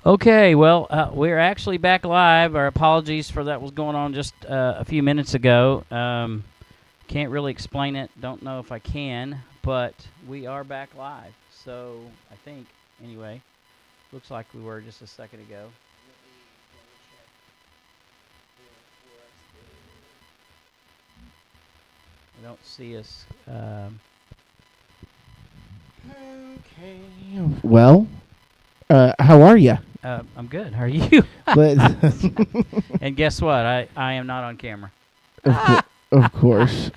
Okay, well, we're actually back live. Our apologies for that was going on just a few minutes ago. Can't really explain it. Don't know if I can, but we are back live. So I think, anyway, looks like we were just a second ago. I don't see us. Okay. Well, how are you? I'm good. How are you? Of And guess what? I am not on camera. course.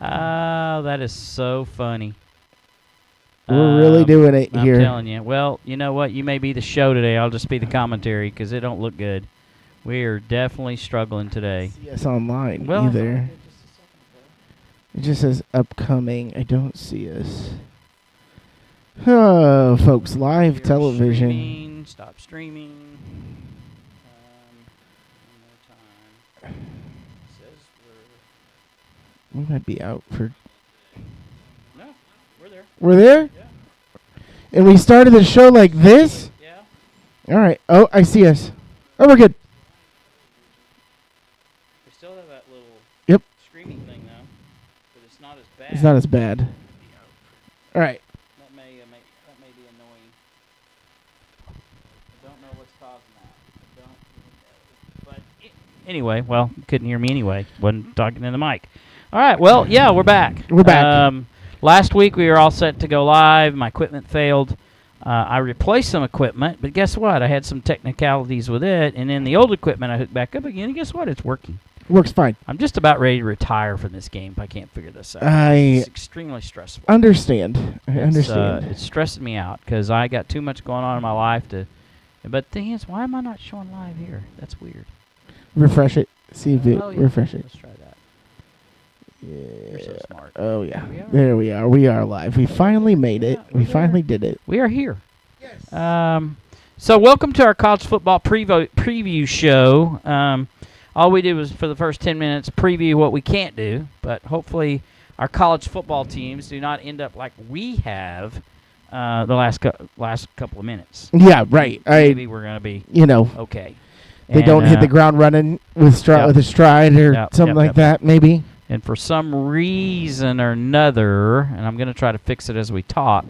Oh, that is so funny. We're really doing it here. I'm telling you. Well, you know what? You may be the show today. I'll just be the commentary because it don't look good. We are definitely struggling today. See us online Well, either. It just says upcoming. I don't see us. Oh, folks, live Here, television. Streaming, stop streaming. One more time. It says We might be out for. no, we're there. We're there? Yeah. And we started the show like this? Yeah. All right. Oh, I see us. Oh, we're good. We still have that little Yep. screaming thing though, but it's not as bad. It's not as bad. All right. That may be annoying. I don't know what's causing that. I don't know. But anyway, well, you couldn't hear me anyway. Wasn't talking in the mic. All right. Well, yeah, we're back. We're back. Last week we were all set to go live. My equipment failed. I replaced some equipment, but guess what? I had some technicalities with it, and then the old equipment I hooked back up again, and guess what? It's working. Works fine. I'm just about ready to retire from this game if I can't figure this out. I It's extremely stressful. understand. I understand. It's stressing me out because I got too much going on in my life to. But the thing is, why am I not showing live here? That's weird. Refresh it. See if it. Oh, yeah. Refresh it. Let's try that. Yeah. You're so smart. Oh, yeah. There we are. There we are. We are live. We finally made it. Yeah, We we're finally did it. We are here. Yes. So welcome to our college football preview show. All we did was for the first 10 minutes preview what we can't do, but hopefully our college football teams do not end up like we have the last couple of minutes. Yeah, right. Maybe we're gonna be okay. They don't hit the ground running with a stride or something like that, maybe. And for some reason or another, and I'm going to try to fix it as we talk,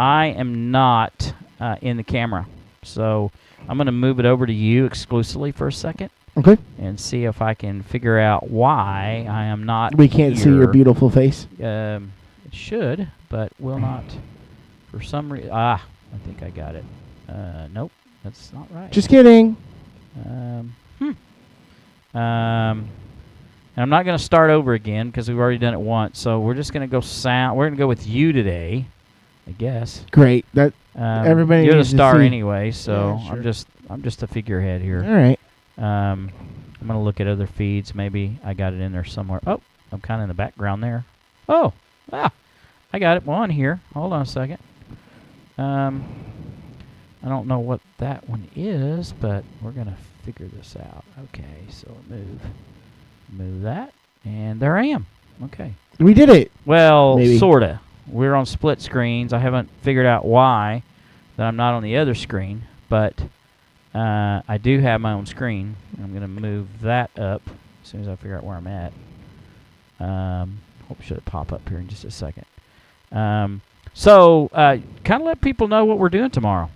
I am not in the camera. So I'm going to move it over to you exclusively for a second. Okay. And see if I can figure out why I am not We can't see your beautiful face. It should, but will not. For some reason. I think I got it. Nope, that's not right. Just kidding. And I'm not going to start over again because we've already done it once. So we're just going to go sound. We're going to go with you today, I guess. Great. That everybody you're the needs to star see. anyway, so Yeah, sure. I'm just a figurehead here. All right. I'm going to look at other feeds. Maybe I got it in there somewhere. Oh, I'm kind of in the background there. Oh, I got it on here. Hold on a second. I don't know what that one is, but we're going to figure this out. Okay, so move that, and there I am. Okay. We did it. Well, Maybe. sorta. We're on split screens. I haven't figured out why that I'm not on the other screen, but I do have my own screen. I'm going to move that up as soon as I figure out where I'm at. Hope should pop up here in just a second. So kind of let people know what we're doing tomorrow.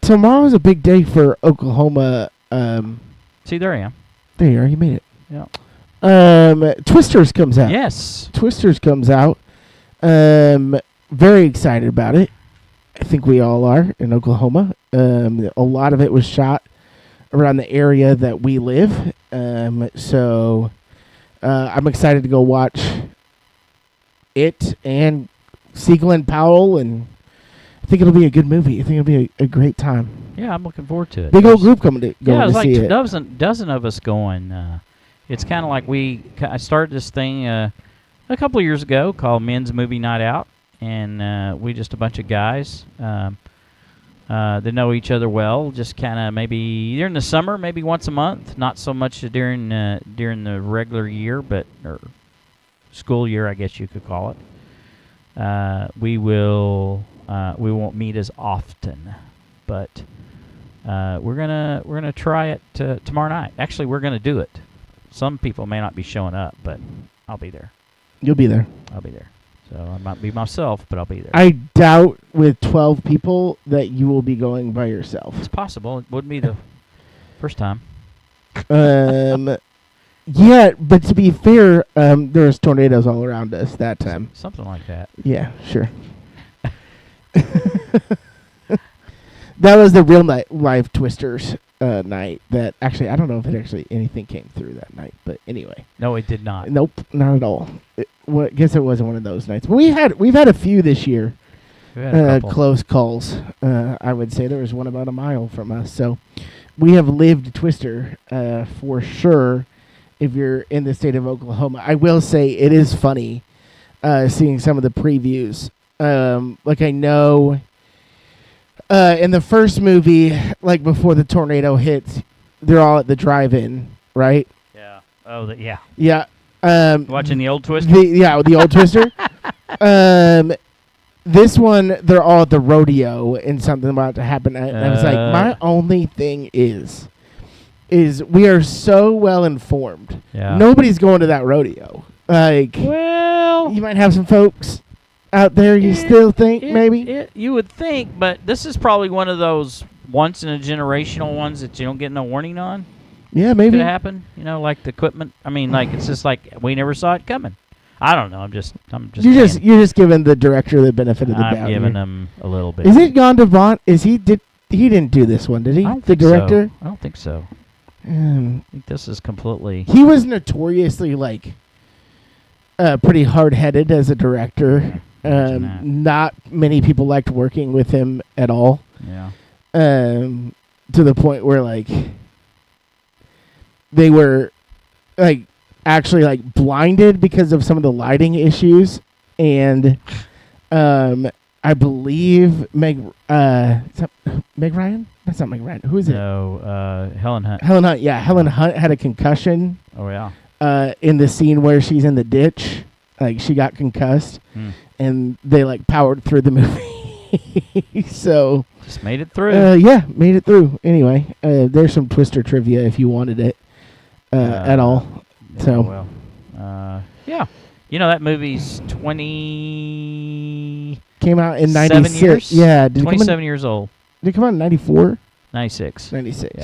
Tomorrow's a big day for Oklahoma. See, there I am. There you are. You made it. Yeah. Twisters comes out. Yes. Twisters comes out. Very excited about it. I think we all are in Oklahoma. A lot of it was shot around the area that we live. So I'm excited to go watch it and Siegel and Powell, and I think it'll be a good movie. I think it'll be a great time. Yeah, I'm looking forward to it. Big old group going to there's like see a it. dozen of us going. It's kind of like I started this thing a couple of years ago called Men's Movie Night Out, and we just a bunch of guys that know each other well. Just kind of maybe during the summer, maybe once a month. Not so much during the regular year, or school year, I guess you could call it. We will meet as often, but we're gonna try it tomorrow night. Actually, we're gonna do it. Some people may not be showing up, but I'll be there. You'll be there. I'll be there. So I might be myself, but I'll be there. I doubt with 12 people that you will be going by yourself. It's possible. It wouldn't be the first time. Yeah, but to be fair, there was tornadoes all around us that time. Something like that. Yeah, sure. That was the real life Twisters night. That actually, I don't know if anything came through that night, but anyway. No, it did not. Nope, not at all. I guess it wasn't one of those nights. But we've had a few this year. We had a couple. Close calls. I would say there was one about a mile from us. So we have lived Twister for sure. If you're in the state of Oklahoma, I will say it is funny seeing some of the previews. Like I know. In the first movie, like before the tornado hits, they're all at the drive-in, right? Yeah. Oh, yeah. Yeah. Watching the old Twister? The old Twister. This one, they're all at the rodeo and something about to happen. And I was like, my only thing is we are so well informed. Yeah. Nobody's going to that rodeo. Like, well, you might have some folks out there you still think maybe? You would think, but this is probably one of those once-in-a-generational ones that you don't get no warning on. Yeah, maybe. Could it happen? Like the equipment. I mean, like it's just like we never saw it coming. I don't know. I'm just. You're just giving the director the benefit of the doubt. I'm giving him a little bit. Is it Jan de Bont? He didn't do this one, did he? I don't the think director? So. I don't think so. I think this is completely. He was notoriously pretty hard-headed as a director. Not many people liked working with him at all. Yeah. To the point where they were actually blinded because of some of the lighting issues, and I believe Meg Ryan. That's not Meg Ryan. Who is it? No, Helen Hunt. Helen Hunt. Yeah, Helen Hunt had a concussion. Oh yeah. In the scene where she's in the ditch, she got concussed. And they powered through the movie. So just made it through. Made it through. Anyway, there's some Twister trivia if you wanted it at all. Yeah, so well, yeah, that movie's 20 came out in 96. Years? Yeah, 27 years old. Did it come out in 94? 96. 96.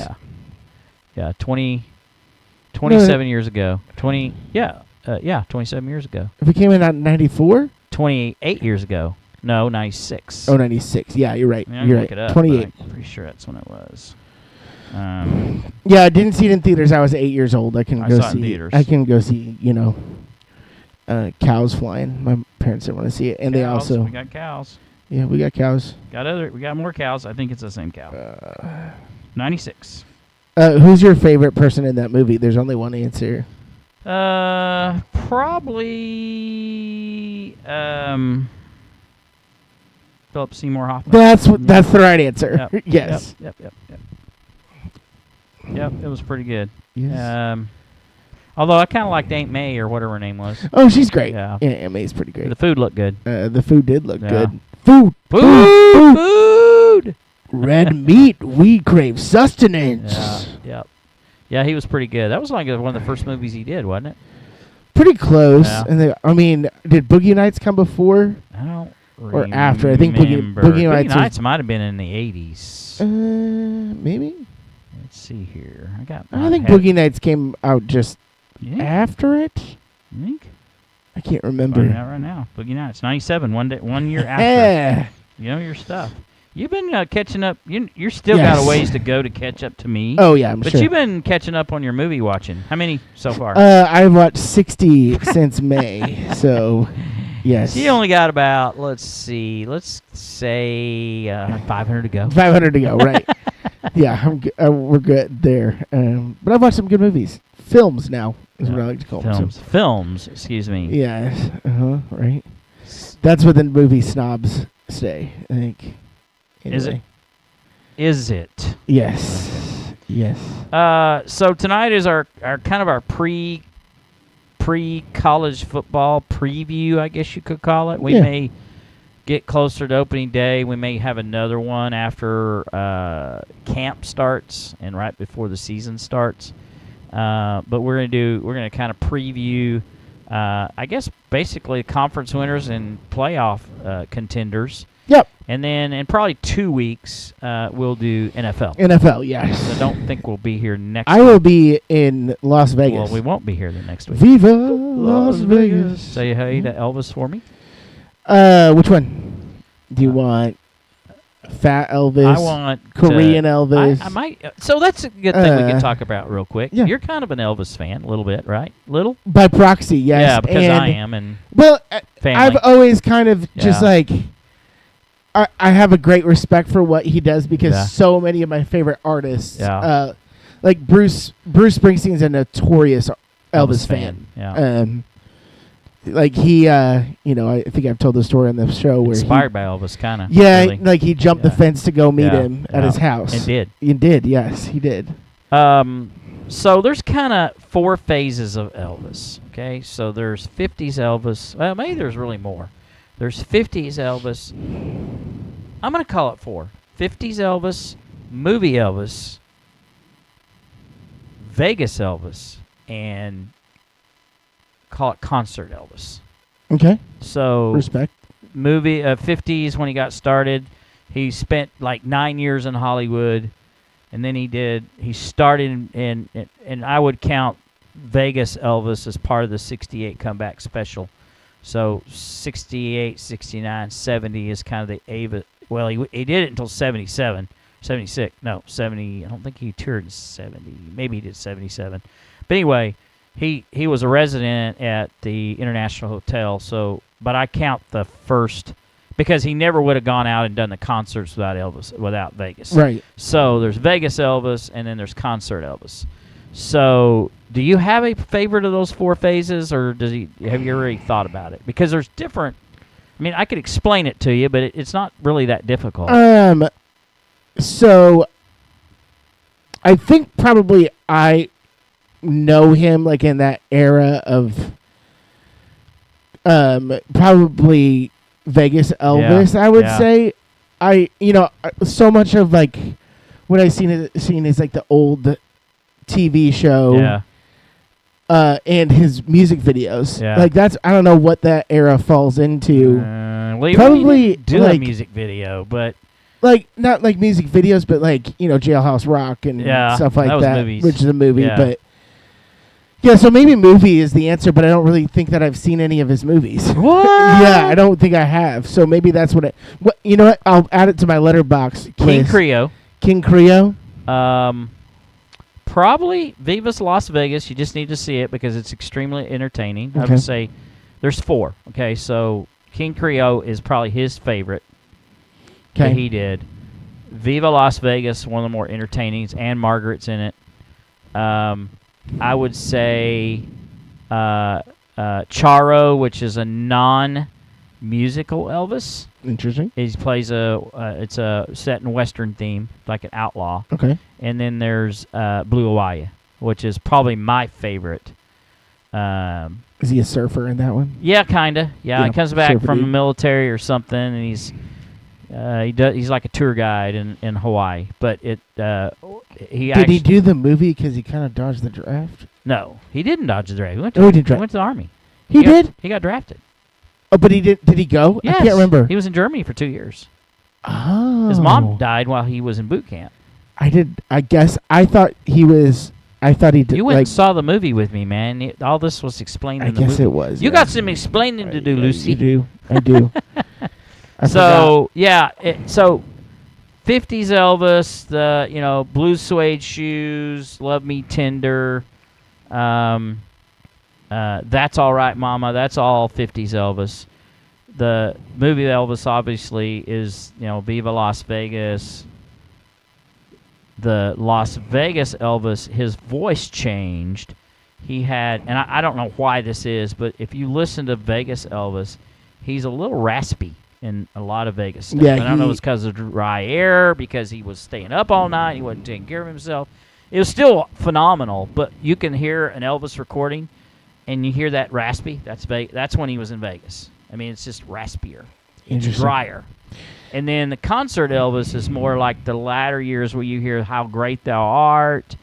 Yeah. 27 years ago. 27 years ago. If it came out in 94? 28 years ago. No, 96. Oh, 96. Yeah, you're right. I you're look right. It up, 28. I'm pretty sure that's when it was. Yeah, I didn't see it in theaters. I was 8 years old. I can go see. In theaters. I can go see. Cows flying. My parents didn't want to see it, and cows. We got cows. Yeah, we got cows. We got more cows. I think it's the same cow. 96. Who's your favorite person in that movie? There's only one answer. Probably Philip Seymour Hoffman. That's the right answer. Yep. Yes. Yep, it was pretty good. Yes. Although I kind of liked Aunt May or whatever her name was. Oh, she's great. Yeah, Aunt May's pretty great. The food looked good. The food did look good. Food. Red meat. We crave sustenance. Yeah. Yeah, he was pretty good. That was one of the first movies he did, wasn't it? Pretty close. Yeah. And did Boogie Nights come before? I don't or after? I think Boogie Nights might have been in the 80s. Maybe. Let's see here. I think Boogie Nights came out just after it. You think? I can't remember. Right now. Boogie Nights, 97, 1 year after. You know your stuff. You've been catching up. You're still got a ways to go to catch up to me. Oh, yeah, I'm sure. But you've been catching up on your movie watching. How many so far? I've watched 60 since May, so yes. You only got about, let's say 500 to go. 500 to go, right. Yeah, we're good there. But I've watched some good movies. Films now is what I like to call them. Films, excuse me. Yes, right. That's where the movie snobs stay, I think. Anyway. Is it? Yes. Yes. So tonight is our kind of our pre-college football preview, I guess you could call it. We may get closer to opening day, we may have another one after camp starts and right before the season starts. But we're gonna kind of preview, I guess, basically conference winners and playoff contenders. Yep. And then in probably 2 weeks, we'll do NFL. NFL, yes. So I don't think we'll be here next I week. will be in Las Vegas. Well, we won't be here the next week. Viva Las Vegas. Say hey to Elvis for me. Which one? Do you want Fat Elvis? I want Korean Elvis. I might. So that's a good thing we can talk about real quick. Yeah. You're kind of an Elvis fan, a little bit, right? Little? By proxy, yes. Yeah, because and, I am, and well, family. I've always kind of just Yeah. like. I have a great respect for what he does because Yeah. so many of my favorite artists, Yeah. like Bruce Springsteen's a notorious Elvis fan. Yeah. Like he, I think I've told the story on the show where Inspired by Elvis, kind of. yeah, really. like he jumped the Yeah. fence to go meet Yeah. him at Yeah. his house. And did. He did, yes, he did. So there's kind of 4 phases of Elvis. Okay, so there's 50s Elvis. Well, maybe there's really more. There's 50s Elvis. I'm going to call it 4. 50s Elvis, movie Elvis, Vegas Elvis, and call it concert Elvis. Okay, So respect. movie 50s when he got started, he spent like 9 years in Hollywood, and then he started in and I would count Vegas Elvis as part of the 68 comeback special. So 68, 69, 70 is kind of the Ava. Well, he did it until 77, 76. No, 70. I don't think he toured in 70. Maybe he did 77. But anyway, he was a resident at the International Hotel. So, but I count the first because he never would have gone out and done the concerts without Vegas. Right. So there's Vegas Elvis, and then there's concert Elvis. So, do you have a favorite of those 4 phases, or have you already thought about it? Because there's different. I mean, I could explain it to you, but it's not really that difficult. So I think probably I know him like in that era of probably Vegas Elvis. Yeah, I would yeah. say so much of like what I've seen is like the old TV show. Yeah. And his music videos. Yeah. Like that's I don't know what that era falls into. Well, he Probably, really didn't do a like- music video, but Like not like music videos, but like Jailhouse Rock and Yeah, stuff like that was that, movies. which is a movie. Yeah. But yeah, so maybe movie is the answer, but I don't really think that I've seen any of his movies. what? Yeah, I don't think I have. So maybe that's what. You know what? I'll add it to my letterbox. King list. Creole. King Creole. Probably Viva's Las Vegas. You just need to see it because it's extremely entertaining. I Okay. would say there's 4. Okay, so King Creole is probably his favorite that Okay. he did. Viva Las Vegas, one of the more entertainings, and Margaret's in it. I would say Charo, which is a non-musical Elvis. Interesting. He plays it's a set in Western theme, like an outlaw. Okay. And then there's Blue Hawaii, which is probably my favorite. Is he a surfer in that one? Yeah, kinda. Yeah, Yeah, he comes back surfer from the dude. military or something, and he's like a tour guide in Hawaii. But he Did actually he do the movie because he kind of dodged the draft? no, he didn't dodge the draft. He went Oh, he did he draft. went to the army. He did. He got drafted. Oh, but he did. Did he go? Yes. I can't remember. He was in Germany for 2 years. Oh. His mom died while he was in boot camp. I did. I guess I thought he was. I thought he did. You went like, and saw the movie with me, man. All this was explained I in the guess movie. it was. You yeah. got some explaining to do, Lucy. You do. I do. I So yeah, so 50s Elvis, the blue suede shoes, Love Me Tender, That's All Right Mama. That's all 50s Elvis. The movie Elvis obviously is Viva Las Vegas. The Las Vegas Elvis, his voice changed. He had, and I don't know why this is, but if you listen to Vegas Elvis, he's a little raspy in a lot of Vegas stuff. Yeah, I don't know if it's because of dry air, because he was staying up all night, he wasn't taking care of himself. It was still phenomenal, but you can hear an Elvis recording, and you hear that raspy. That's when he was in Vegas. I mean, it's just raspier. It's drier. And then the concert Elvis is more like the latter years where you hear How Great Thou Art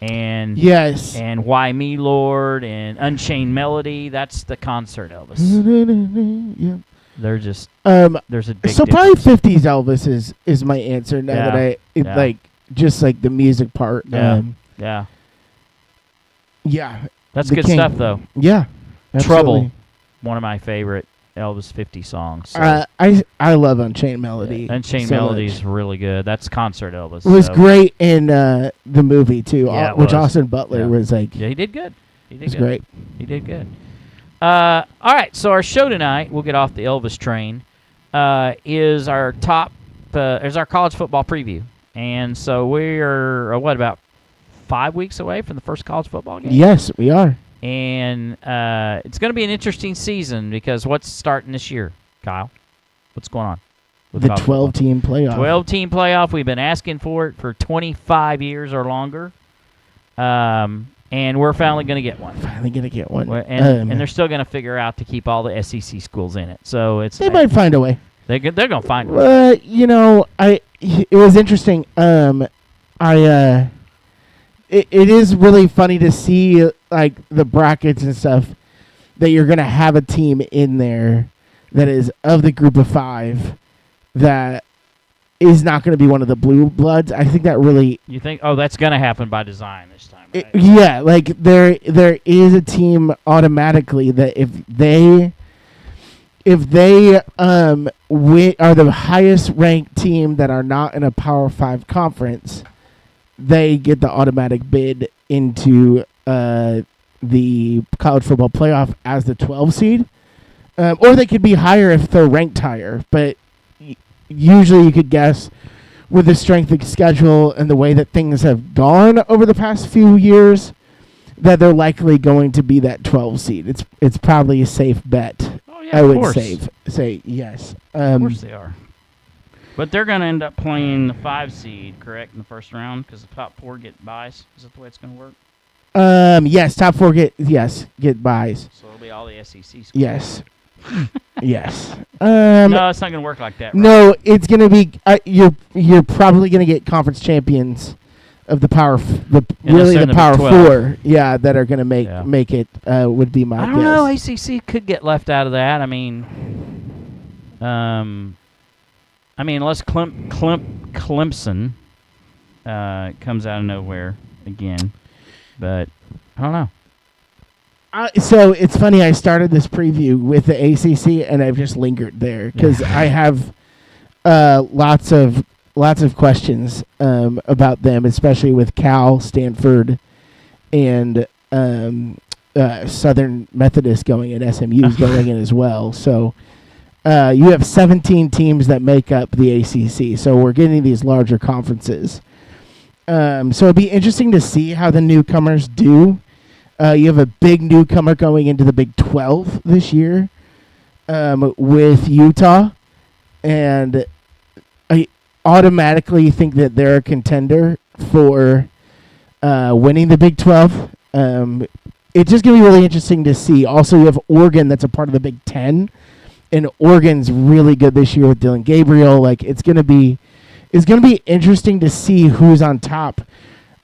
and yes, and Why Me Lord and Unchained Melody. That's the concert Elvis. Yeah. They're just there's a big so difference. probably 50s Elvis is my answer now that I like just like the music part. Yeah. Yeah. That's the good King. stuff though. Yeah. Trouble, absolutely. one of my favorite Elvis 50 songs. So. I love Unchained Melody. Unchained so Melody much. is really good. That's concert Elvis. It was great in the movie too, Yeah, it which was. Austin Butler was like. Yeah, he did good. He did It's good. great. He did good. All right, so our show tonight, we'll get off the Elvis train, is our top, is our college football preview. And so we're, about 5 weeks away from the first college football game? Yes, we are. And it's going to be an interesting season because what's starting this year, Kyle? What's going on? with The college football? 12-team playoff. 12-team playoff. We've been asking for it for 25 years or longer. And we're finally going to get one. Finally going to get one. And they're still going to figure out to keep all the SEC schools in it. So it's they might find a way. They're going to find a way. It was interesting. It is really funny to see like the brackets and stuff that you're going to have a team in there that is of the group of five that is not going to be one of the blue bloods. I think that really... You think, that's going to happen by design this time, right? Yeah, like there is a team automatically that if they are the highest ranked team that are not in a Power 5 conference, they get the automatic bid into the college football playoff as the 12 seed. Or they could be higher if they're ranked higher, but usually you could guess with the strength of schedule and the way that things have gone over the past few years that they're likely going to be that 12 seed. It's probably a safe bet. Oh, yeah, I of would course. say yes. Of course they are. But they're going to end up playing the 5 seed, correct, in the first round because the top 4 get buys. Is that the way it's going to work? Yes, top 4 get buys. So it'll be all the SEC schools. Yes. Yes. No, it's not going to work like that. Right? No, it's going to be you're probably going to get conference champions of the power the power 4. Yeah, that are going to make it would be my guess. I don't know. ACC could get left out of that. I mean, unless Clemson comes out of nowhere again, but I don't know. So it's funny. I started this preview with the ACC, and I've just lingered there because I have lots of questions about them, especially with Cal, Stanford, and Southern Methodist going in. SMU's going in as well. So you have 17 teams that make up the ACC. So we're getting these larger conferences. So it'd be interesting to see how the newcomers do. You have a big newcomer going into the Big 12 this year with Utah, and I automatically think that they're a contender for winning the Big 12. It's just going to be really interesting to see. Also, you have Oregon that's a part of the Big 10, and Oregon's really good this year with Dylan Gabriel. Like it's going to be interesting to see who's on top.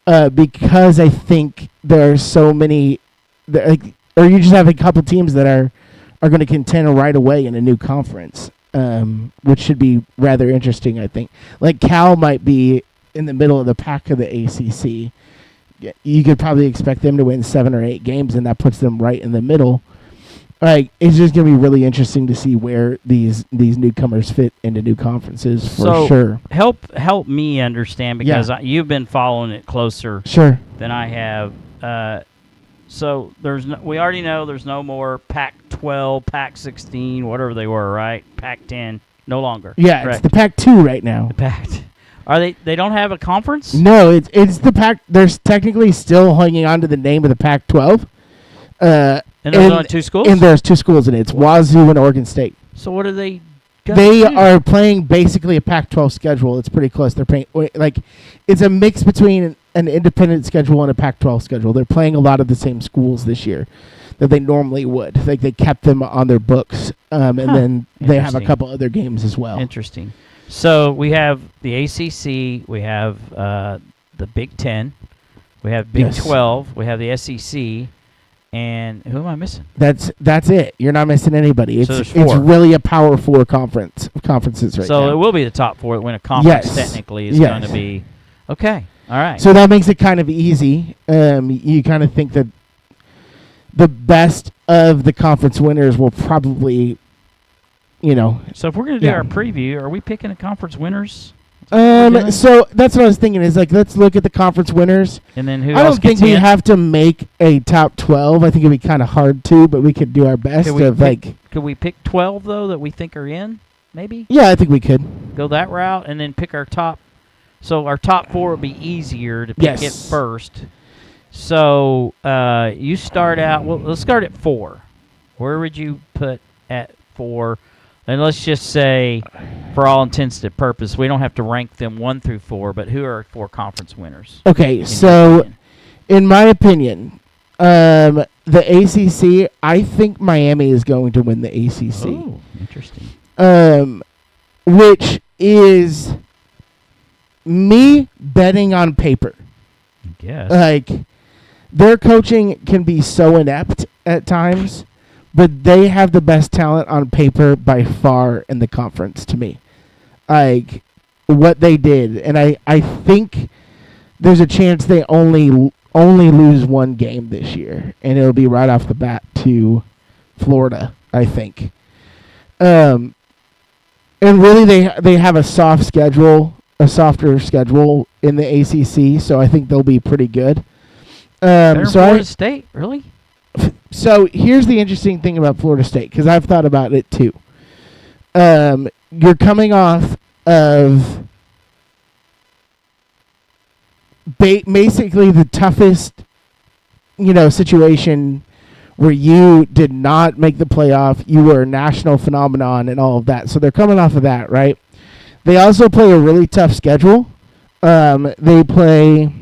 Because I think there are so many, or you just have a couple teams that are going to contend right away in a new conference, which should be rather interesting, I think. Like Cal might be in the middle of the pack of the ACC. You could probably expect them to win 7 or 8 games, and that puts them right in the middle. Like it's just going to be really interesting to see where these newcomers fit into new conferences for sure. Help me understand because you've been following it closer than I have. So we already know there's no more Pac-12, Pac-16, whatever they were, right? Pac-10, no longer. Yeah, correct? It's the Pac-2 right now. The Pac. Are they don't have a conference? No, it's the Pac. They're technically still hanging on to the name of the Pac-12. And there's only 2 schools? And there's 2 schools in it. It's Wazoo and Oregon State. So what are they They are playing basically a Pac-12 schedule. It's pretty close. They're playing it's a mix between an independent schedule and a Pac-12 schedule. They're playing a lot of the same schools this year. that they normally would. Like they kept them on their books, and then they have a couple other games as well. Interesting. So we have the ACC, we have the Big Ten, we have Big 12, we have the SEC, and who am I missing? That's it. You're not missing anybody. It's So there's 4. It's really a Power 4 conferences right now. So it will be the top 4 that win a conference. Technically, is going to be okay. All right. So that makes it kind of easy. You kind of think that the best of the conference winners will probably, So if we're going to do our preview, are we picking the conference winners? So that's what I was thinking. Is like let's look at the conference winners. And then who I else don't think gets we in? have to make a top 12. I think it'd be kind of hard to, but we could do our best Could we pick 12 though that we think are in? Maybe. Yeah, I think we could Go that route and then pick our top. So our top 4 would be easier to pick it first. So you start out. Well, let's start at 4. Where would you put at 4? And let's just say, for all intents and purposes, we don't have to rank them 1 through 4. But who are our 4 conference winners? Okay, so in my opinion, the ACC. I think Miami is going to win the ACC. Oh, interesting. Which is me betting on paper. I guess. Like, their coaching can be so inept at times, but they have the best talent on paper by far in the conference to me. Like, what they did. And I think there's a chance they only lose 1 game this year, and it'll be right off the bat to Florida, I think. And really they have a softer schedule in the ACC, so I think they'll be pretty good. Florida State, really? So here's the interesting thing about Florida State, because I've thought about it too. You're coming off of basically the toughest, situation where you did not make the playoff. You were a national phenomenon and all of that. So they're coming off of that, right? They also play a really tough schedule. They play...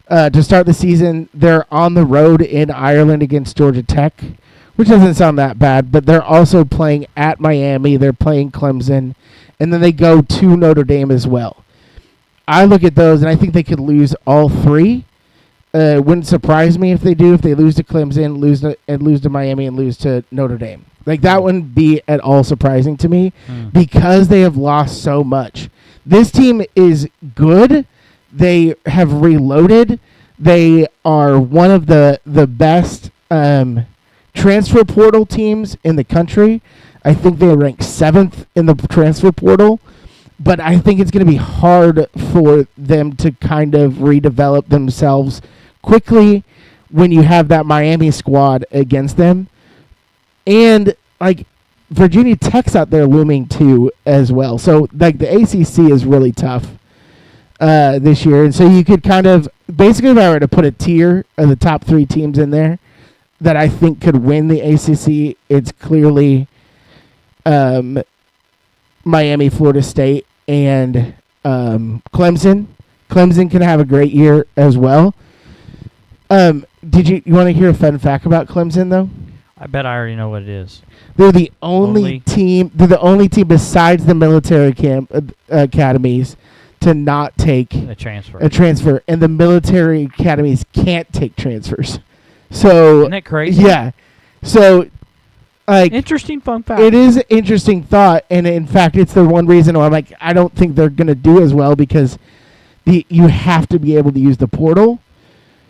to start the season, they're on the road in Ireland against Georgia Tech, which doesn't sound that bad, but they're also playing at Miami. They're playing Clemson, and then they go to Notre Dame as well. I look at those, and I think they could lose all 3. It wouldn't surprise me if they do, if they lose to Clemson, lose to Miami, and lose to Notre Dame. Like, that wouldn't be at all surprising to me because they have lost so much. This team is good. They have reloaded. They are one of the best transfer portal teams in the country. I think they rank 7th in the transfer portal. But I think it's going to be hard for them to kind of redevelop themselves quickly when you have that Miami squad against them. And, like, Virginia Tech's out there looming, too, as well. So, like, the ACC is really tough this year. And so you could kind of, basically, if I were to put a tier of the top 3 teams in there that I think could win the ACC, it's clearly Miami, Florida State, and Clemson. Clemson can have a great year as well. Did you want to hear a fun fact about Clemson, though? I bet I already know what it is. They're the only team. They're the only team besides the military academies to not take a transfer. And the military academies can't take transfers. So isn't that crazy? Yeah. So, like, interesting fun fact. It is an interesting thought, and in fact, it's the one reason why I'm like, I don't think they're going to do as well, because you have to be able to use the portal.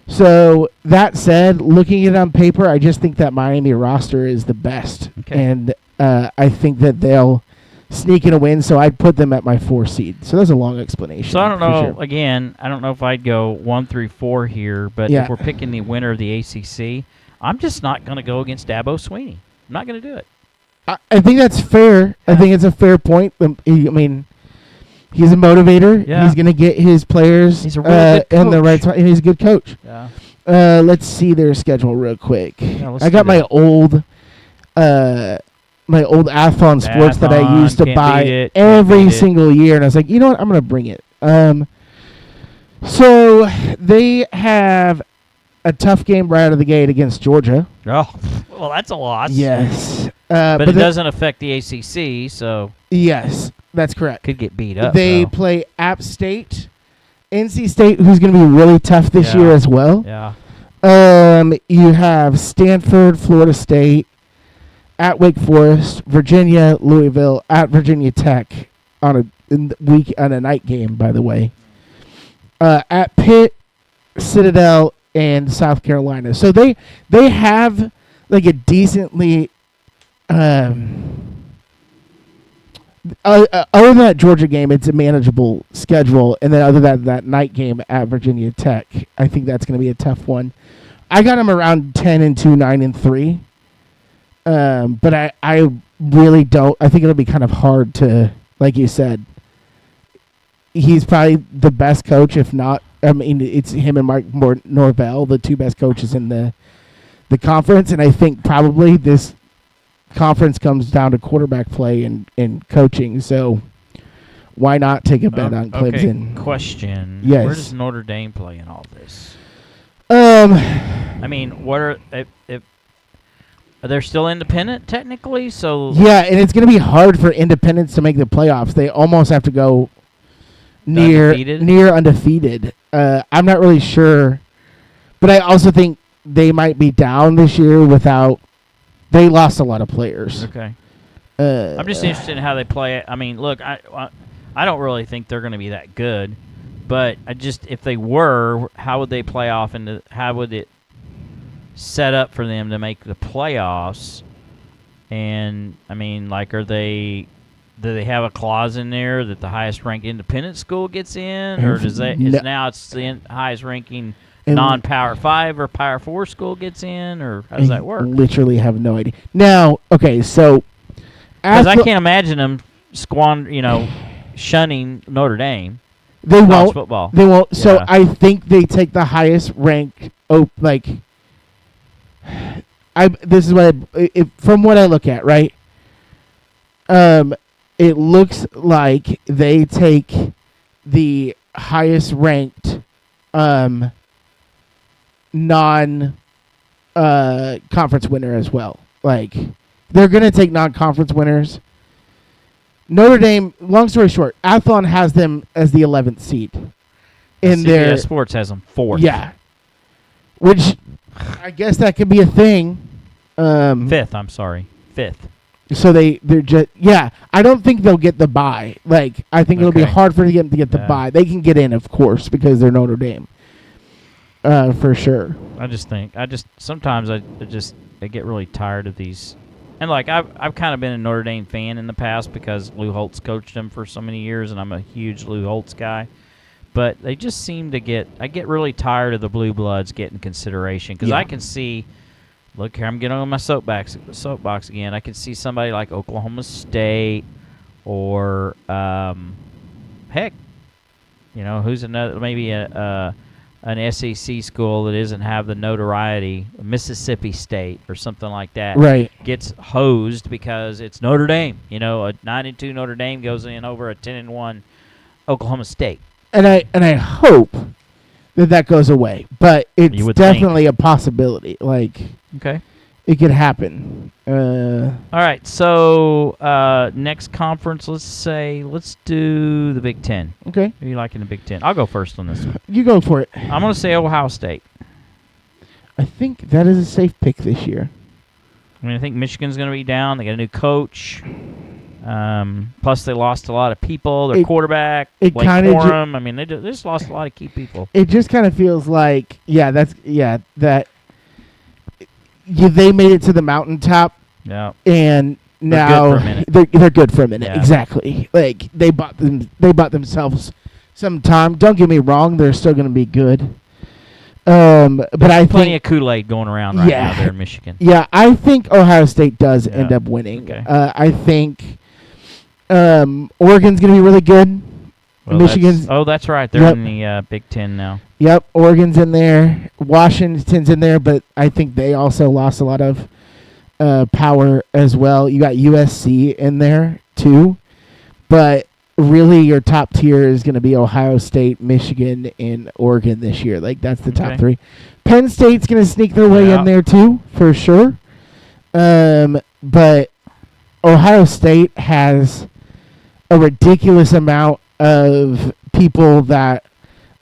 So that said, looking at it on paper, I just think that Miami roster is the best, and I think that they'll sneak in a win. So I'd put them at my 4 seed. So that's a long explanation. So I don't know. Sure. Again, I don't know if I'd go 1 through 4 here, but if we're picking the winner of the ACC, I'm just not going to go against Dabo Swinney. I'm not going to do it. I think that's fair. I think it's a fair point. I mean, he's a motivator. Yeah. He's going to get his players he's a really good coach. in the right time, and he's a good coach. Yeah. Let's see their schedule real quick. Yeah, I got my old Athlon Sports that I used to buy every single year, and I was like, you know what? I'm going to bring it. So they have a tough game right out of the gate against Georgia. Oh, well, that's a loss. Yes. But it doesn't affect the ACC, so. Yes, that's correct. Could get beat up. They play App State, NC State, who's going to be really tough this year as well. Yeah. You have Stanford, Florida State, at Wake Forest, Virginia, Louisville, at Virginia Tech on a night game, by the way. At Pitt, Citadel, and South Carolina. So they have like a decently other than that Georgia game, it's a manageable schedule, and then other than that night game at Virginia Tech, I think that's going to be a tough one. I got him around 10-2, 9-3, but I really don't. I think it'll be kind of hard to, like you said. He's probably the best coach, if not. I mean, it's him and Mike Norvell, the two best coaches in the conference, and I think probably this conference comes down to quarterback play and coaching. So why not take a bet on Clemson? Okay, question. Yes. Where does Notre Dame play in all this? I mean, what are they still independent technically? So yeah, and it's going to be hard for independents to make the playoffs. They almost have to go near undefeated. I'm not really sure, but I also think they might be down this year without. They lost a lot of players. Okay. I'm just interested in how they play it. I mean, look, I don't really think they're going to be that good, but if they were, how would they play off into? How would it set up for them to make the playoffs? And I mean, like, do they have a clause in there that the highest ranked independent school gets in, or now it's the highest ranking non-Power 5 or Power 4 school gets in, or how does that work? Literally have no idea. Now, okay, so because I can't imagine them shunning Notre Dame. They won't. Football. They won't. Yeah. So I think they take the highest ranked. This is what from what I look at, right? It looks like they take the highest ranked non-conference winner as well. Like, they're going to take non-conference winners. Notre Dame, long story short, Athlon has them as the 11th seed. CBS Sports has them 4th. Yeah. Which, I guess that could be a thing. 5th, I'm sorry. 5th. So they're just, yeah, I don't think they'll get the bye. Like, I think it'll be hard for them to get the bye. They can get in, of course, because they're Notre Dame. For sure. Sometimes I get really tired of these. And like I've kind of been a Notre Dame fan in the past because Lou Holtz coached them for so many years, and I'm a huge Lou Holtz guy. But they just seem to I get really tired of the Blue Bloods getting consideration because I can see. Look here, I'm getting on my soapbox again. I can see somebody like Oklahoma State, or heck, who's another maybe an SEC school that doesn't have the notoriety, Mississippi State or something like that, right, gets hosed because it's Notre Dame. A 9-2 Notre Dame goes in over a 10-1 Oklahoma State. And I hope that goes away, but it's definitely a possibility. Like, okay, it could happen. All right, so next conference, let's do the Big Ten. Okay. Who are you liking the Big Ten? I'll go first on this one. You go for it. I'm going to say Ohio State. I think that is a safe pick this year. I mean, I think Michigan's going to be down. They got a new coach. Plus, they lost a lot of people. Their quarterback, Blake Corum. I mean, they just lost a lot of key people. It just kind of feels like, they made it to the mountaintop. Yeah. And now they're good for a minute. Yeah. Exactly. Like, they bought themselves some time. Don't get me wrong, they're still going to be good. But I think plenty of Kool-Aid going around right now there in Michigan. Yeah, I think Ohio State does end up winning. Okay. I think Oregon's going to be really good. Well, Michigan's that's right. They're in the Big Ten now. Yep, Oregon's in there. Washington's in there, but I think they also lost a lot of power as well. You got USC in there too, but really your top tier is going to be Ohio State, Michigan, and Oregon this year. Like, that's the top three. Penn State's going to sneak their way in there too, for sure. But Ohio State has a ridiculous amount of people that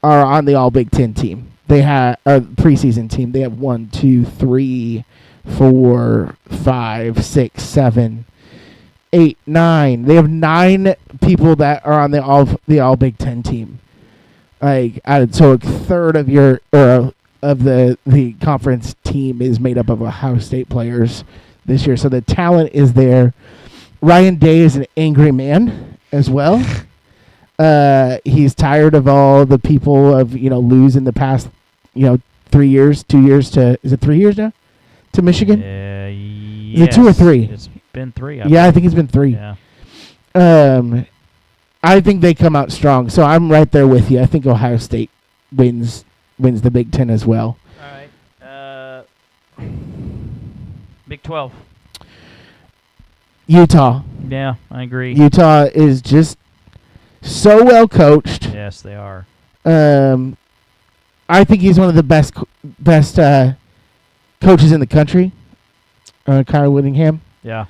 are on the All Big Ten team. They have a preseason team. They have 1, 2, 3, 4, 5, 6, 7, 8, 9. They have 9 people that are on the All Big Ten team. So a third of the conference team is made up of Ohio State players this year. So the talent is there. Ryan Day is an angry man as well. He's tired of all the people of losing the past 3 years, 2 years to, is it 3 years now to Michigan? Yes. Is it 2 or 3? It's been 3. I think it's been 3. Yeah. I think they come out strong, so I'm right there with you. I think Ohio State wins the Big Ten as well. All right. Big 12. Utah. Yeah, I agree. Utah is just so well coached. Yes, they are. I think he's one of the best coaches in the country. Kyle Whittingham. Yeah.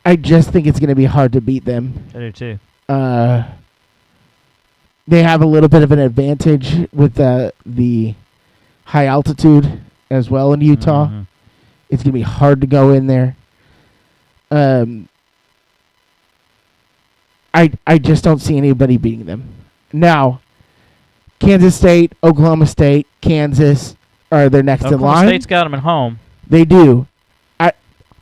I just think it's going to be hard to beat them. I do too. They have a little bit of an advantage with the high altitude as well in Utah. Mm-hmm. It's going to be hard to go in there. I just don't see anybody beating them. Now, Kansas State, Oklahoma State, Kansas are their next in line. Oklahoma State's got them at home. They do.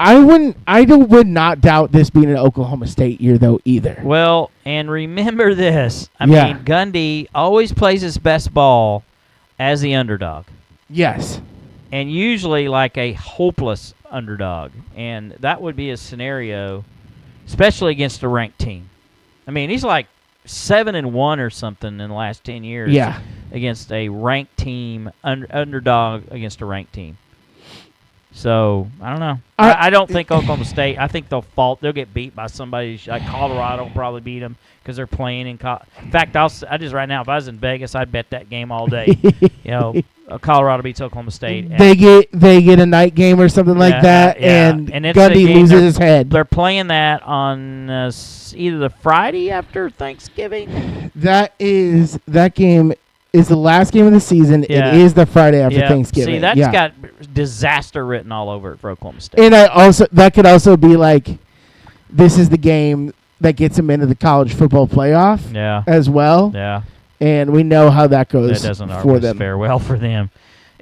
I would not doubt this being an Oklahoma State year though either. Well, and remember this. I mean, Gundy always plays his best ball as the underdog. Yes. And usually like a hopeless underdog. And that would be a scenario, especially against a ranked team. I mean, he's like 7-1 or something in the last 10 years. Yeah. Against a ranked team, underdog against a ranked team. So, I don't know. I don't think Oklahoma State, I think they'll get beat by somebody. Like Colorado will probably beat them because they're playing in fact, I just right now, if I was in Vegas, I'd bet that game all day. Colorado beats Oklahoma State. They get a night game or something like that, and Gundy loses his head. They're playing that on either the Friday after Thanksgiving. That game is the last game of the season. Yeah. It is the Friday after Thanksgiving. See, that's got disaster written all over it for Oklahoma State. And that could also be like, this is the game that gets them into the college football playoff as well. Yeah. And we know how that goes that doesn't for them. fare well for them.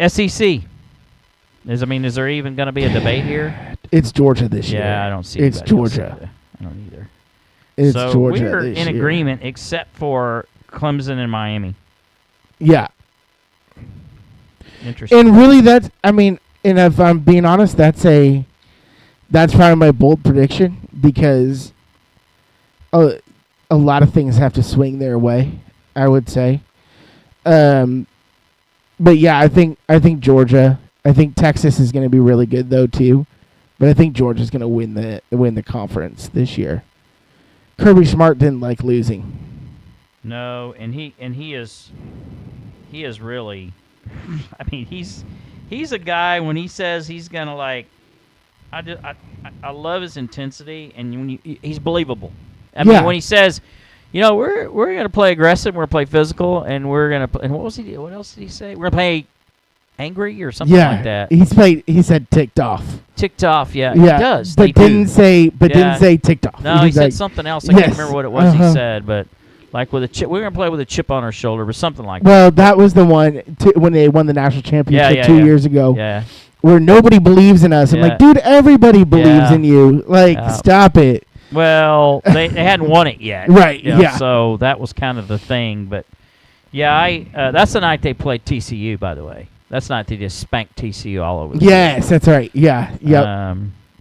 SEC. Is there even going to be a debate here? It's Georgia this year. Yeah, I don't see It's Georgia. I don't either. It's so Georgia we're this in year. agreement except for Clemson and Miami. Yeah. Interesting. And really and if I'm being honest, that's probably my bold prediction because a lot of things have to swing their way, I would say. But yeah, I think Georgia. I think Texas is going to be really good though too. But I think Georgia's going to win the conference this year. Kirby Smart didn't like losing. No, and he is really. I mean, he's a guy when he says he's gonna I love his intensity, and he's believable. I mean, when he says, we're gonna play aggressive, we're gonna play physical, and we're gonna and what else did he say? We're gonna play angry or something like that. He said ticked off. Ticked off, yeah. He does. But didn't say ticked off. No, he said something else. I can't remember what it was he said, but like with a chip, we're gonna play with a chip on our shoulder, or something like that. Well, that was the one when they won the national championship 2 years ago. Yeah. Where nobody believes in us. I'm like, dude, everybody believes in you. Stop it. Well, they hadn't won it yet. Right, yeah. So that was kind of the thing. But, that's the night they played TCU, by the way. That's the night they just spanked TCU all over the place. Yes, that's right. Yeah, yep.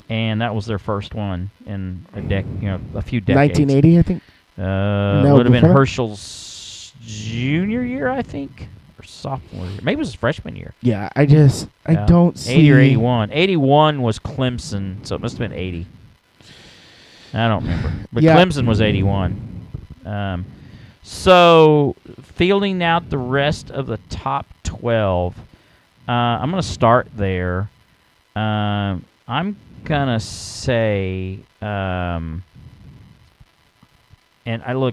And that was their first one in a few decades. 1980, I think. Would have been Herschel's junior year, I think, or sophomore year. Maybe it was his freshman year. Yeah, I don't see 80 or 81. 81 was Clemson, so it must have been 80. I don't remember, but Clemson was 81. So fielding out the rest of the top 12. I'm going to start there. I'm going to say, and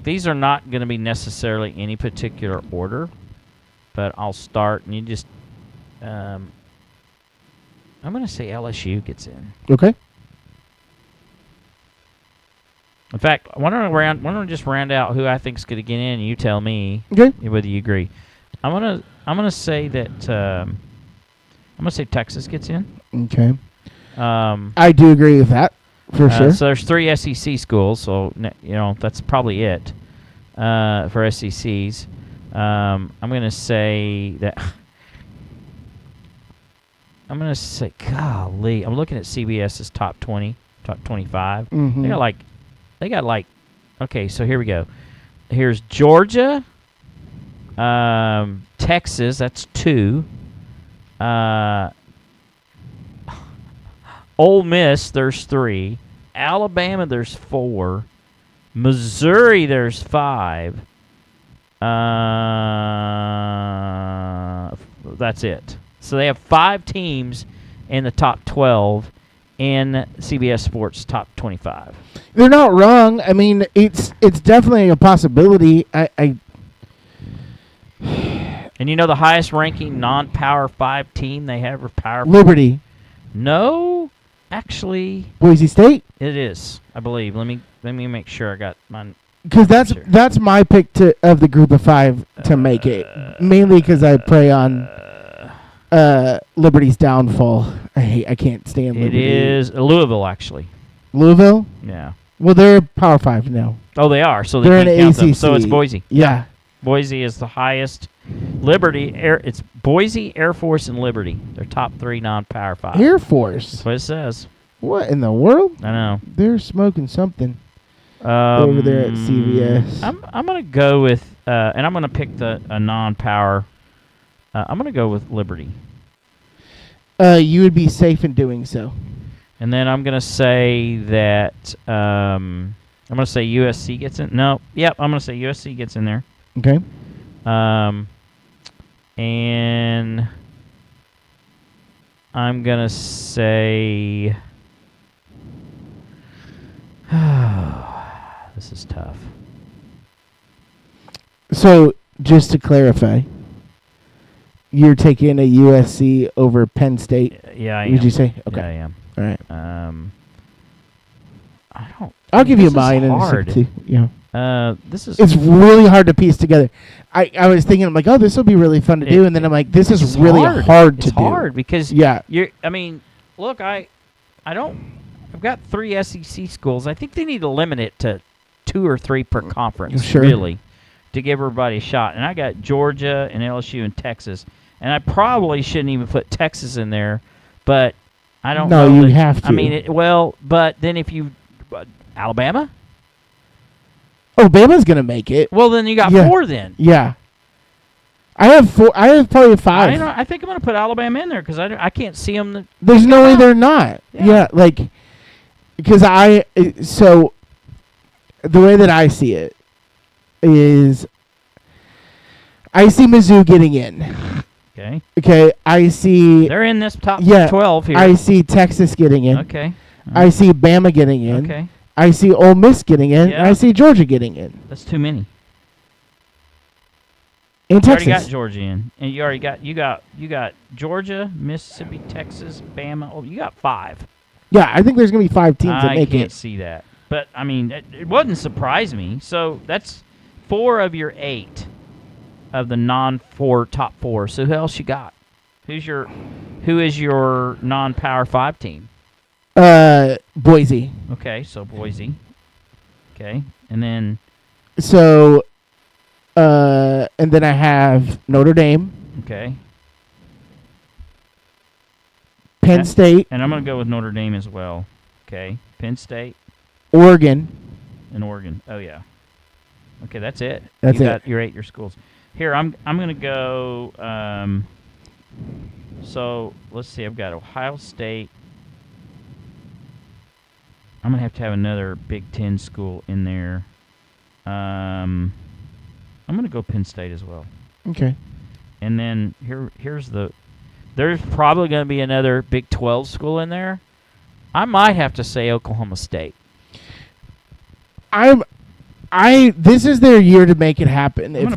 these are not going to be necessarily any particular order, but I'll start, and you just, I'm going to say LSU gets in. Okay. In fact, why don't I just round out who I think is going to get in, and you tell me whether you agree. I'm gonna say that I'm gonna say Texas gets in. Okay. I do agree with that for sure. So there's 3 SEC schools, so that's probably it for SECs. I'm gonna say that. I'm gonna say, golly, I'm looking at CBS's top 20, top 25. Mm-hmm. They got like, okay, so here we go. Here's Georgia, Texas, that's 2. Ole Miss, there's 3. Alabama, there's 4. Missouri, there's 5. That's it. So they have 5 teams in the top 12 in CBS Sports top 25. They're not wrong. I mean, it's definitely a possibility. And the highest ranking non-Power 5 team they have are Power Liberty. No, actually, Boise State. It is, I believe. Let me make sure I got mine. Because that's my pick of the group of 5 to make it. Mainly because I pray on Liberty's downfall. I can't stand Liberty. It is Louisville, actually. Louisville? Yeah. Well, they're Power 5 now. Oh, they are. So they're can't in count ACC. them. So it's Boise. Yeah. Boise is the highest. It's Boise, Air Force, and Liberty. They're top 3 non-Power 5. Air Force? That's what it says. What in the world? I know. They're smoking something over there at CBS. I'm going to go with, and I'm going to pick a non-Power. I'm going to go with Liberty. You would be safe in doing so. And then I'm going to say that I'm going to say USC gets in. No, yep, I'm going to say USC gets in there. Okay. And I'm going to say this is tough. So, just to clarify, you're taking a USC over Penn State? Yeah, I am. Would you say? Okay. Yeah, I am. All right. I'll give you mine in a second. Yeah. It's really hard to piece together. I was thinking, I'm like, oh, this will be really fun to do, and then I'm like, this is really hard to do. It's hard because look, I've got 3 SEC schools. I think they need to limit it to 2 or 3 per conference, really, to give everybody a shot. And I got Georgia and LSU and Texas, and I probably shouldn't even put Texas in there, but I don't know. No, you have to. I mean, but then if you Alabama. Oh, Bama's gonna make it. Well, then you got 4 then. Yeah. I have 4. I have probably 5. I think I'm gonna put Alabama in there because I can't see them. There's no way they're not. Yeah, because so the way that I see it is, I see Mizzou getting in. Okay. Okay. I see they're in this top 12 here. I see Texas getting in. Okay. I see Bama getting in. Okay. I see Ole Miss getting in. Yeah. And I see Georgia getting in. That's too many. In Texas. You already got Georgia in, and you got Georgia, Mississippi, Texas, Bama. Oh, you got 5. Yeah, I think there's gonna be 5 teams that make it. I can't see that, but I mean, it wouldn't surprise me. So that's 4 of your 8 of the non-4 top 4. So who else you got? Who is your non-Power 5 team? Boise. Okay, so Boise. Okay, and then. So, and then I have Notre Dame. Okay. Penn State. And I'm going to go with Notre Dame as well. Okay, Penn State. Oregon. And Oregon. Oh, yeah. Okay, that's it. That's you it. Got your 8 schools. Here, I'm going to go. So let's see. I've got Ohio State. I'm going to have another Big Ten school in there. I'm going to go Penn State as well. Okay. And then here's there's probably going to be another Big 12 school in there. I might have to say Oklahoma State. This is their year to make it happen. If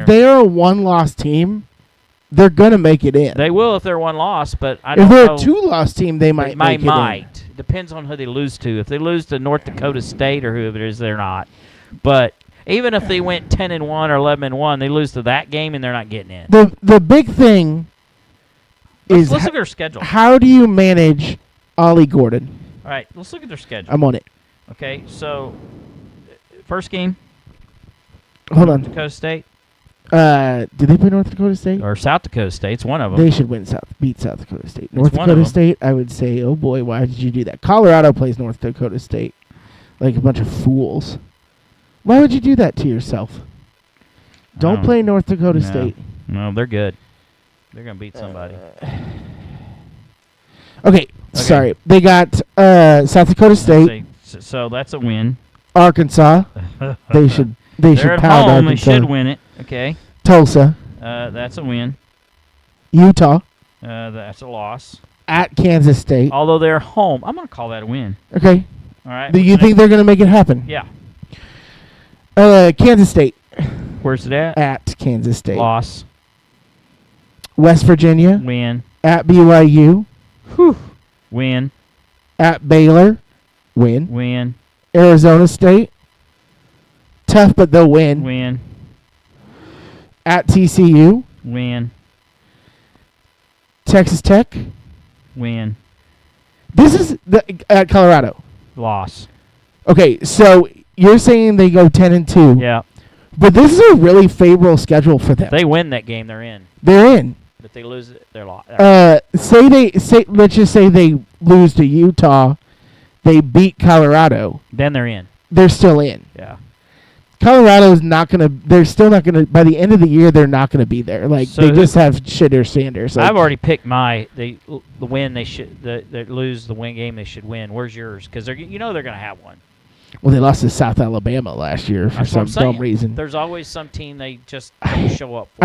they are a one-loss team, they're gonna make it in. They will if they're one loss, but I don't if they're know. a two-loss team, they might make it in. Depends on who they lose to. If they lose to North Dakota State or whoever it is, they're not. But even if they went 10-1 or 11-1, they lose to that game and they're not getting in. The big thing is let's look at their schedule. How do you manage Ollie Gordon? All right, let's look at their schedule. I'm on it. Okay, so first game. Hold on. Dakota State. Did they play North Dakota State? Or South Dakota State. It's one of them. They should beat South Dakota State. North Dakota State, I would say, oh boy, why did you do that? Colorado plays North Dakota State like a bunch of fools. Why would you do that to yourself? Don't play North Dakota State. No, they're good. They're going to beat somebody. Okay, sorry. They got South Dakota State. So that's a win. Arkansas. They should pound They're at home. Arkansas. They should win it. Okay. Tulsa. That's a win. Utah. That's a loss. At Kansas State. Although they're home, I'm going to call that a win. Okay. All right. Do you think they're going to make it happen? Yeah. Kansas State. Where's it at? At Kansas State. Loss. West Virginia. Win. At BYU. Whew. Win. At Baylor. Win. Win. Arizona State. Tough, but they'll win. Win. At TCU. Win. Texas Tech. Win. This is at Colorado. Loss. Okay, so you're saying they go 10-2. Yeah. But this is a really favorable schedule for them. If they win that game, they're in. They're in. If they lose it, they're lost. Let's just say they lose to Utah, they beat Colorado. Then they're in. They're still in. Yeah. Colorado's not gonna. They're still not gonna. By the end of the year, they're not gonna be there. Like So they just have shitter Sanders. Like, I've already picked the win. They should they lose the win game. They should win. Where's yours? Because they're they're gonna have one. Well, they lost to South Alabama last year for some dumb reason. There's always some team they just don't show up for.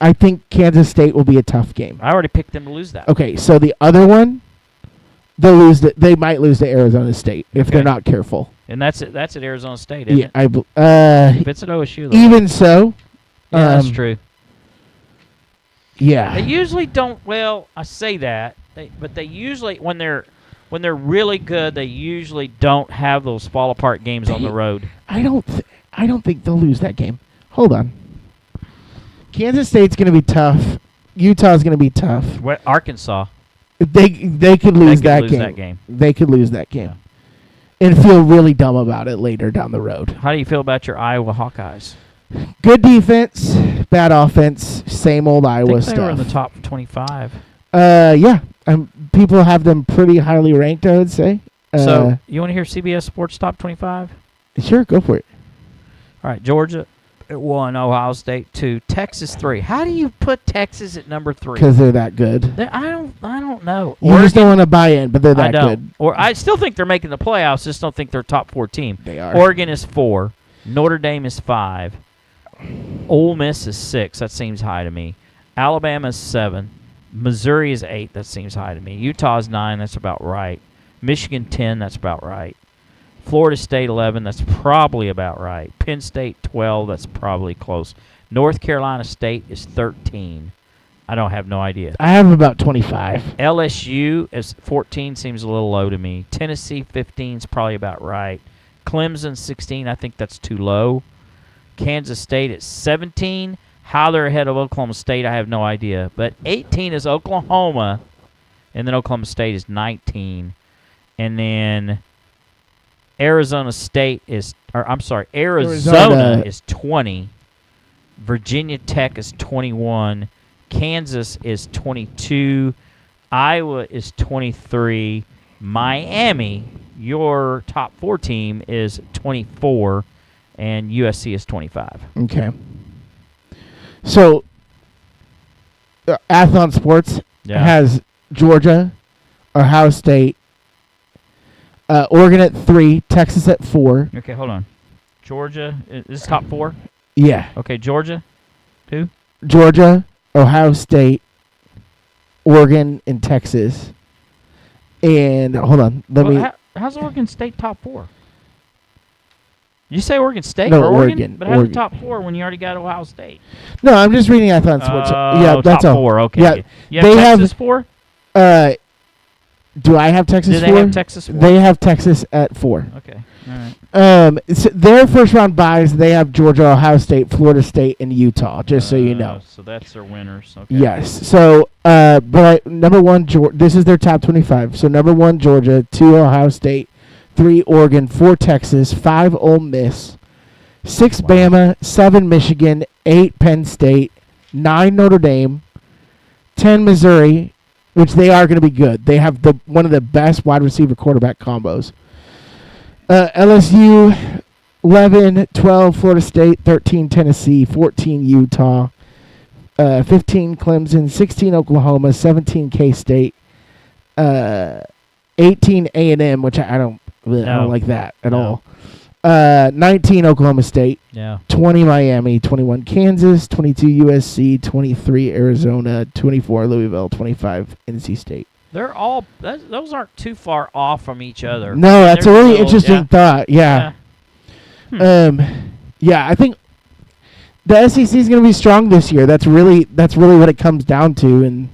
I think Kansas State will be a tough game. I already picked them to lose that. Okay, so the other one, they might lose to Arizona State if they're not careful. And that's at Arizona State, isn't it? If it's at OSU, though. Even so, that's true. Yeah. They usually don't. Well, I say that, but they usually when they're really good, they usually don't have those fall apart games on the road. I don't think they'll lose that game. Hold on. Kansas State's going to be tough. Utah's going to be tough. What, Arkansas? They could lose that game. They could lose that game. Yeah. And feel really dumb about it later down the road. How do you feel about your Iowa Hawkeyes? Good defense, bad offense, same old Iowa stuff. They were in the top 25. Yeah. People have them pretty highly ranked, I would say. So, you want to hear CBS Sports Top 25? Sure, go for it. All right, Georgia at 1, Ohio State 2, Texas 3. How do you put Texas at number 3? Because they're that good. I don't know. You just don't want to buy in, but they're that good. Or I still think they're making the playoffs. Just don't think they're top 4 team. They are. Oregon is 4. Notre Dame is 5. Ole Miss is 6. That seems high to me. Alabama is 7. Missouri is 8. That seems high to me. Utah is 9. That's about right. Michigan 10. That's about right. Florida State 11. That's probably about right. Penn State 12. That's probably close. North Carolina State is 13. I don't have no idea. I have about 25. LSU is 14. Seems a little low to me. Tennessee 15 is probably about right. Clemson 16. I think that's too low. Kansas State at 17. How they're ahead of Oklahoma State, I have no idea. But 18 is Oklahoma, and then Oklahoma State is 19. And then Arizona is 20. Virginia Tech is 21. Kansas is 22. Iowa is 23. Miami, your top 4 team, is 24. And USC is 25. Okay. So, Athlon Sports has Georgia, Ohio State, Oregon at 3, Texas at 4. Okay, hold on. Georgia, is this top 4? Yeah. Okay, Georgia, 2? Georgia, Ohio State, Oregon, and Texas. And hold on, how's Oregon State top 4? You say Oregon State No, or Oregon. But how's Oregon. the top 4 when you already got Ohio State? No, I'm just reading Athlon Sports. Yeah, that's top all. 4. Okay. Yeah, You have they Texas 4? Do I have Texas Do 4? they have Texas 4? They have Texas at 4. Okay. All right. So their first round buys, they have Georgia, Ohio State, Florida State, and Utah. Just so you know. So that's their winners. Okay. Yes. So, but number 1, this is their top 25. So number 1, Georgia. 2, Ohio State. 3, Oregon. 4, Texas. 5, Ole Miss. 6, Wow. Bama. 7, Michigan. 8, Penn State. 9, Notre Dame. 10, Missouri, which they are going to be good. They have one of the best wide receiver quarterback combos. LSU, 11, 12, Florida State, 13, Tennessee, 14, Utah, 15, Clemson, 16, Oklahoma, 17, K-State, 18, A&M, which I don't like that at all. 19, Oklahoma State. Yeah. 20, Miami. 21, Kansas. 22, USC. 23, Arizona. 24, Louisville. 25, NC State. They're all those aren't too far off from each other. No, that's a really still- interesting thought. Yeah. Yeah, I think the SEC is going to be strong this year. That's really what it comes down to, and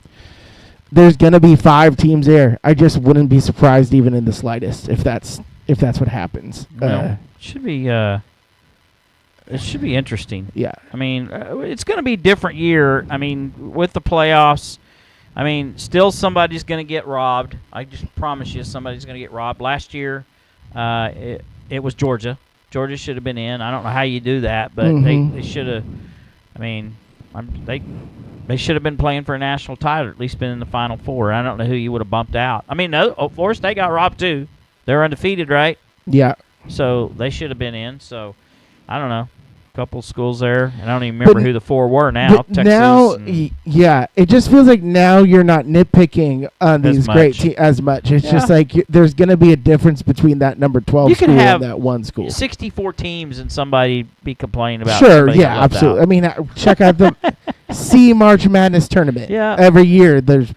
there's going to be 5 teams there. I just wouldn't be surprised even in the slightest if that's what happens. Well, it should be interesting. Yeah. I mean, it's going to be a different year. I mean, with the playoffs, I mean, still somebody's going to get robbed. I just promise you somebody's going to get robbed. Last year, it was Georgia. Georgia should have been in. I don't know how you do that, but they should have. I mean, they should have been playing for a national title, or at least been in the Final Four. I don't know who you would have bumped out. I mean, no, Florida State got robbed too. They're undefeated, right? Yeah. So they should have been in. So I don't know. A couple schools there, and I don't even remember who the 4 were now. But Texas. now, yeah, it just feels like now you're not nitpicking on these great teams as much. It's just like there's going to be a difference between that number 12 school and that one school. 64 teams and somebody be complaining about. Sure, yeah, absolutely. Out. I mean, check out the March Madness tournament. Yeah. Every year there's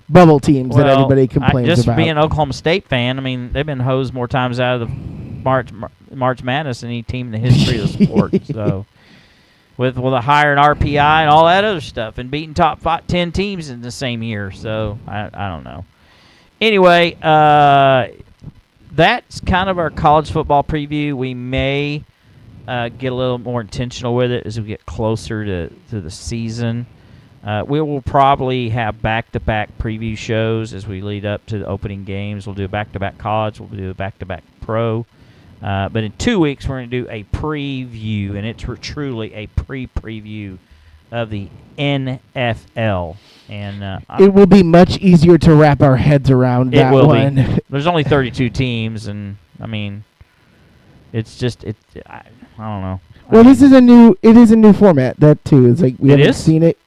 bubble teams that everybody complains just about. Being an Oklahoma State fan, I mean, they've been hosed more times out of the March Madness than any team in the history of the sport. So, with a higher RPI and all that other stuff, and beating top 10 teams in the same year. So, I don't know. Anyway, that's kind of our college football preview. We may get a little more intentional with it as we get closer to the season. We will probably have back-to-back preview shows as we lead up to the opening games. We'll do a back-to-back college. We'll do a back-to-back pro. But in 2 weeks, we're going to do a preview, and it's truly a preview of the NFL. And it will be much easier to wrap our heads around that one. Be. There's only 32 teams, and, I mean, it's just I don't know. Well, it is a new format, that, too. It's like we haven't seen it.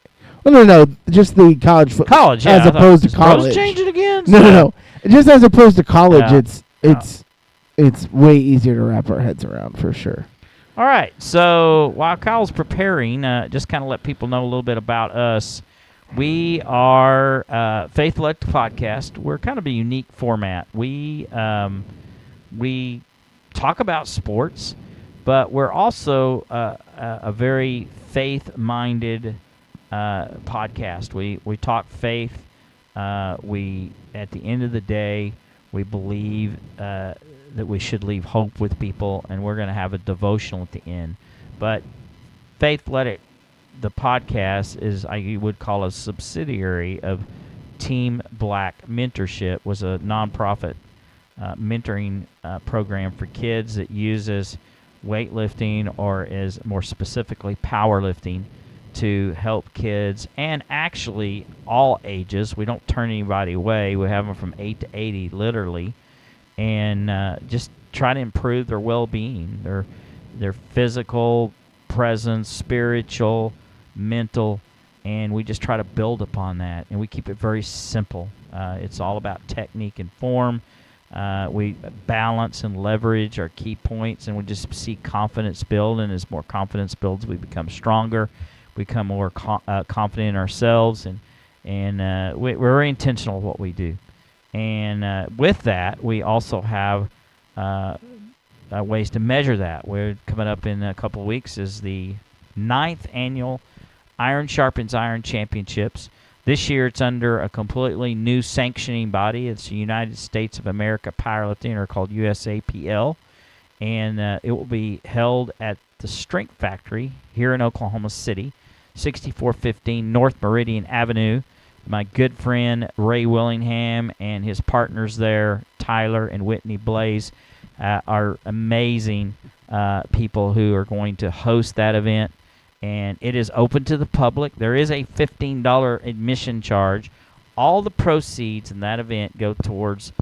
Well, no, just the college football. College, yeah. As opposed to college. Change it again? No. Just as opposed to college, it's way easier to wrap our heads around, for sure. All right. So while Kyle's preparing, just kind of let people know a little bit about us. We are Faithletic The Podcast. We're kind of a unique format. We talk about sports, but we're also a very faith-minded podcast. We talk faith. We, at the end of the day, we believe that we should leave hope with people, and we're going to have a devotional at the end. But Faithletic The Podcast is, I would call, a subsidiary of Team Black Mentorship, was a nonprofit mentoring program for kids that uses weightlifting, or is more specifically powerlifting, to help kids, and actually all ages. We don't turn anybody away. We have them from 8 to 80, literally, and just try to improve their well-being, their physical presence, spiritual, mental, and we just try to build upon that, and we keep it very simple. It's all about technique and form. We balance and leverage our key points, and we just see confidence build, and as more confidence builds, we become stronger. we become more confident in ourselves, and we're very intentional with what we do. And with that, we also have ways to measure that. We're coming up in a couple of weeks is the 9th annual Iron Sharpens Iron Championships. This year it's under a completely new sanctioning body. It's the United States of America Powerlifting, or called USAPL. And it will be held at the Strength Factory here in Oklahoma City, 6415 North Meridian Avenue. My good friend Ray Willingham and his partners there, Tyler and Whitney Blaze, are amazing people who are going to host that event. And it is open to the public. There is a $15 admission charge. All the proceeds in that event go towards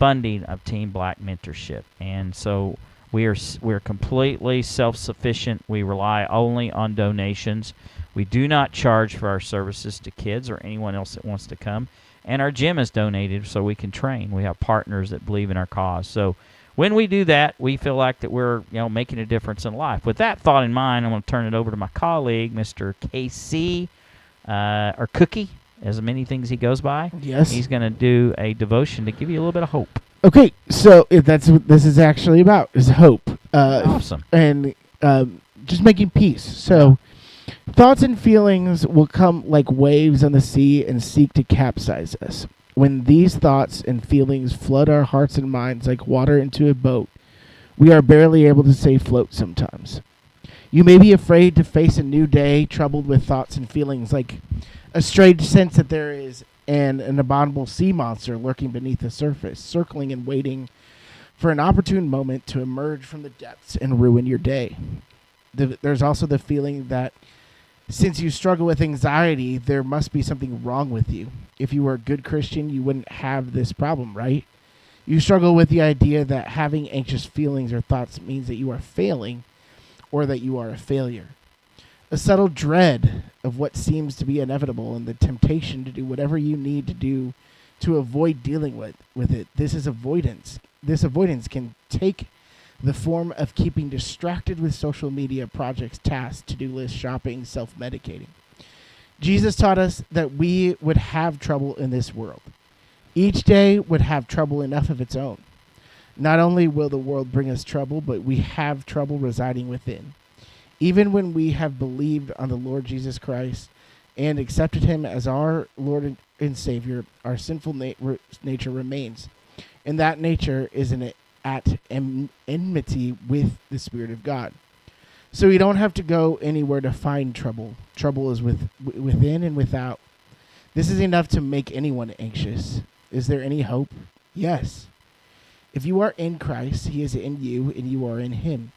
funding of Team Black mentorship. And so we're completely self-sufficient. We rely only on donations. We do not charge for our services to kids or anyone else that wants to come. And our gym is donated so we can train. We have partners that believe in our cause. So when we do that, we feel like that we're making a difference in life. With that thought in mind, I'm going to turn it over to my colleague, Mr. KC, or Cookie, as many things he goes by. Yes. He's going to do a devotion to give you a little bit of hope. Okay, so if that's what this is actually about, is hope. Awesome. And just making peace. So thoughts and feelings will come like waves on the sea and seek to capsize us. When these thoughts and feelings flood our hearts and minds like water into a boat, we are barely able to stay afloat sometimes. You may be afraid to face a new day troubled with thoughts and feelings like a strange sense that there is an abominable sea monster lurking beneath the surface, circling and waiting for an opportune moment to emerge from the depths and ruin your day. There's also the feeling that since you struggle with anxiety, there must be something wrong with you. If you were a good Christian, you wouldn't have this problem, right? You struggle with the idea that having anxious feelings or thoughts means that you are failing or that you are a failure. A subtle dread of what seems to be inevitable and the temptation to do whatever you need to do to avoid dealing with it. This is avoidance. This avoidance can take the form of keeping distracted with social media projects, tasks, to-do lists, shopping, self-medicating. Jesus taught us that we would have trouble in this world. Each day would have trouble enough of its own. Not only will the world bring us trouble, but we have trouble residing within. Even when we have believed on the Lord Jesus Christ and accepted him as our Lord and Savior, our sinful nature remains. And that nature is at enmity with the Spirit of God. So we don't have to go anywhere to find trouble. Trouble is within and without. This is enough to make anyone anxious. Is there any hope? Yes. If you are in Christ, he is in you and you are in him.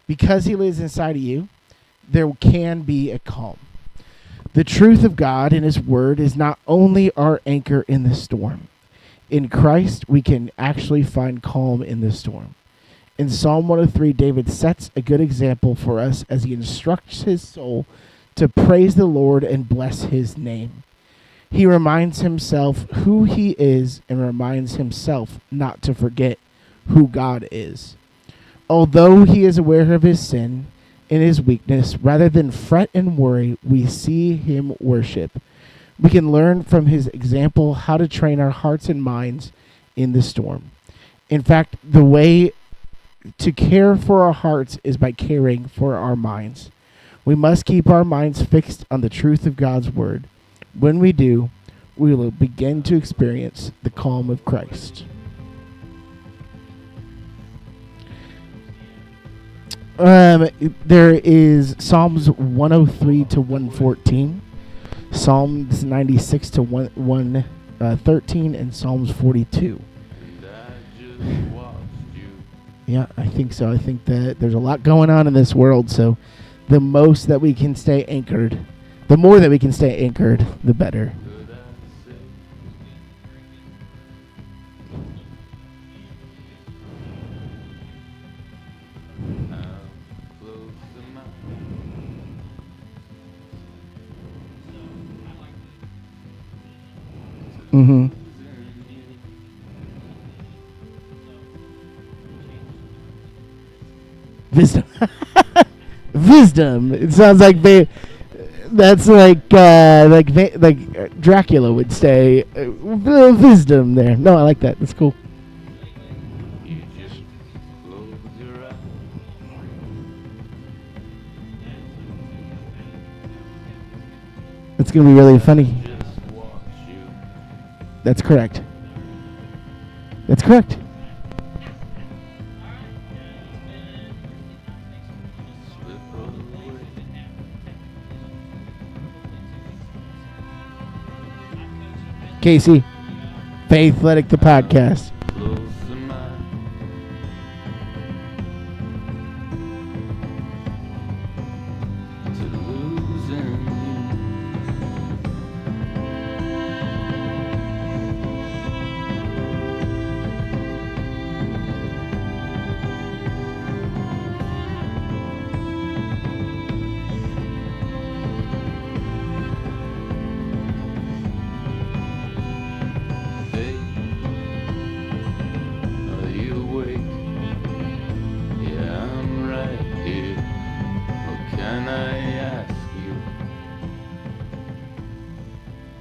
Because he lives inside of you, there can be a calm. The truth of God and his word is not only our anchor in the storm. In Christ, we can actually find calm in the storm. In Psalm 103, David sets a good example for us as he instructs his soul to praise the Lord and bless his name. He reminds himself who he is and reminds himself not to forget who God is. Although he is aware of his sin and his weakness, rather than fret and worry, we see him worship. We can learn from his example how to train our hearts and minds in the storm. In fact, the way to care for our hearts is by caring for our minds. We must keep our minds fixed on the truth of God's word. When we do, we will begin to experience the calm of Christ. There is Psalms 103 to 114, Psalms 96 to 113, and Psalms 42. Yeah, I think so. I think that there's a lot going on in this world, so the most that we can stay anchored, the more that we can stay anchored, the better. Mm-hmm. Wisdom. Wisdom. It sounds like That's like Dracula would say, wisdom there. No, I like that. That's cool. You just close your eyes. It's going to be really funny. Just watch you That's correct. That's correct. slip away. Casey, Faithletic The Podcast. Close the mind. To losing